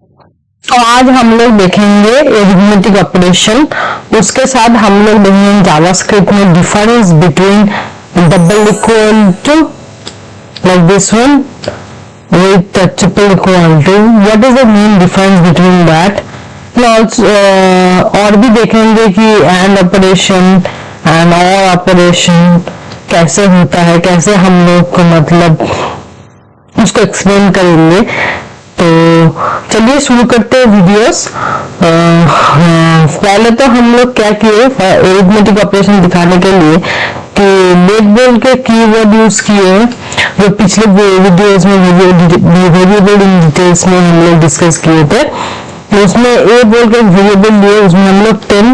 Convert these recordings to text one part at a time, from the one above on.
तो आज हम लोग देखेंगे अरिथमेटिक ऑपरेशन, उसके साथ हम लोग देखेंगे जावास्क्रिप्ट में difference between double equal to like this one with triple equal to, what is the main difference between that. और भी देखेंगे कि and operation and or operation कैसे होता है, कैसे हम लोग को मतलब उसको एक्सप्लेन करेंगे। तो चलिए शुरू करते हैं वीडियोस। पहले तो हम लोग क्या किए अरिथमेटिक ऑपरेशन दिखाने के लिए कि लेट बोल के कीवर्ड यूज किए जो पिछले वीडियोस में वेरिएबल इन डिटेल्स में हम लोग डिस्कस किए थे। तो उसमें ए बोल के वेरिएबल लिए, उसमें हम लोग 10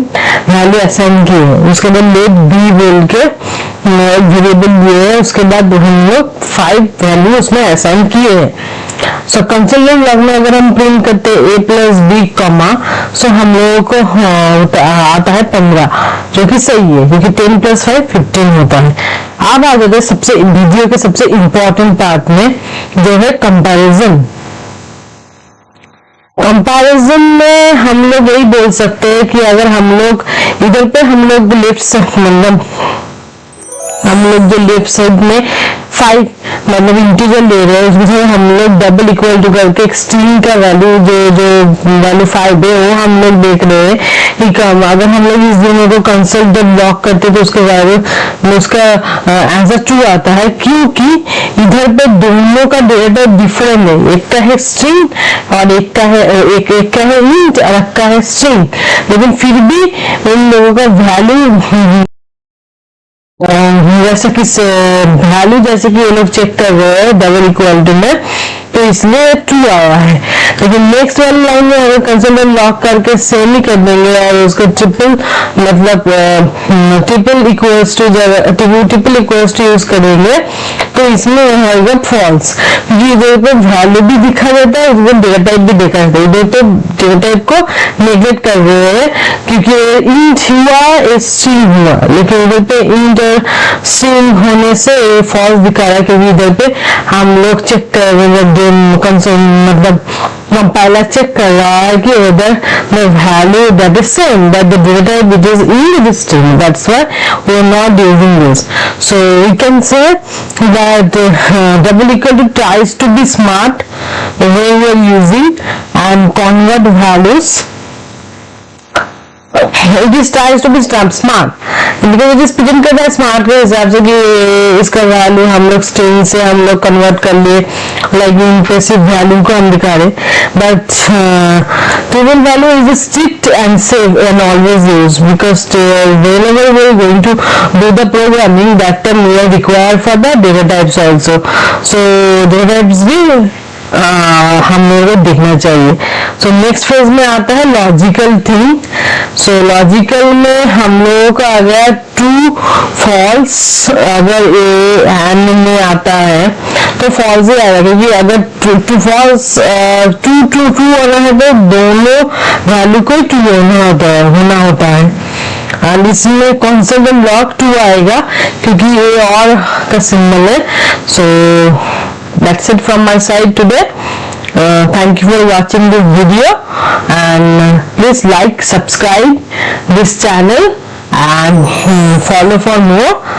वैल्यू असाइन किए। उसके बाद लेट बी बोल के वेरिएबल लिए, उसके बाद हम लोग 5 वैल्यू उसमें असाइन किए हैं। सो कंसोल लॉग में अगर हम प्रिंट करते हैं a प्लस बी कॉमा, सो हम लोगों को आता है 15, जो कि सही है क्योंकि 10 प्लस 5 15 होता है। अब आ जाते सबसे वीडियो के सबसे इंपॉर्टेंट पार्ट में, जो है कंपैरिजन। कंपैरिजन में हम लोग यही बोल सकते हैं कि अगर हम लोग इधर पे हम लोग लेफ्ट साइड मतलब हम लोग जो लेफ्ट साइड में 5 मतलब इंटीजर ले रहे हैं, उसमें हम लोग डबल इक्वल टू करके एक स्ट्रिंग का वैल्यू जो वैल्यू 5 है वो हम लोग देख रहे हैं कि कम। अगर हम लोग इस दोनों को कंसोल जब लॉक करते तो उसके वैल्यू उसका आंसर ट्रू आता है, क्योंकि इधर पे दोनों का डेटा डिफरेंट है। एक का है स्ट्रिंग और एक का है इंट और एक का है स्ट्रिंग, लेकिन फिर भी उन लोगों का वैल्यू जैसे कि वैल्यू जैसे कि ये लोग चेक कर रहे हैं डबल इक्वल टू में, तो इसलिए ट्रू आया है। लेकिन नेक्स्ट वाली लाइन में अगर कंसोल लॉक करके सेम ही कर देंगे और उसको ट्रिपल मतलब ट्रिपल इक्वल्स टू यूज करेंगे, तो इसमें आएगा फॉल्स, क्योंकि इधर पे वैल्यू भी दिखा देता है, इधर डेटा टाइप भी दिखा देता है। इधर तो डेटा टाइप को नेगलेक्ट कर रहे हैं क्योंकि इंट हुआ स्ट्रिंग हुआ, लेकिन इधर पे इंट और स्ट्रिंग होने से फॉल्स दिखा रहा है, क्योंकि इधर पे हम लोग चेक कर रहे हैं कंसोल मतलब कंपाइलर चेक कर रहा है कि whether the value that is same that the data type which is in the string, that's why we are not using this. So we can say that double equal to tries to be smart when we are using and convert values. It is tries to be smart because it is print करता है smart के हिसाब से कि इसका value हम लोग string से हम लोग कन्वर्ट कर लिए, लाइक इम्प्रेसिव वैल्यू को हम दिखा रहे। But triple value is strict and safe and always use because whenever we are going to do the programming that time we are required for the data types also. So data types भी हम लोगों को देखना चाहिए। So next phase में आता है logical thing. सो logical में हम लोगों का अगर ट्रू फॉल्स अगर एंड में आता है तो फॉल्स ही आएगा, क्योंकि अगर ट्रू फॉल्स ट्रू अगर है तो दोनों वैल्यू को ट्रू होना होता है। एंड इसमें कॉन्सेप्ट लॉक ट्रू आएगा क्योंकि ये और का सिंबल है। सो that's it from my side today. Thank you for watching this video and please like, subscribe this channel and follow for more.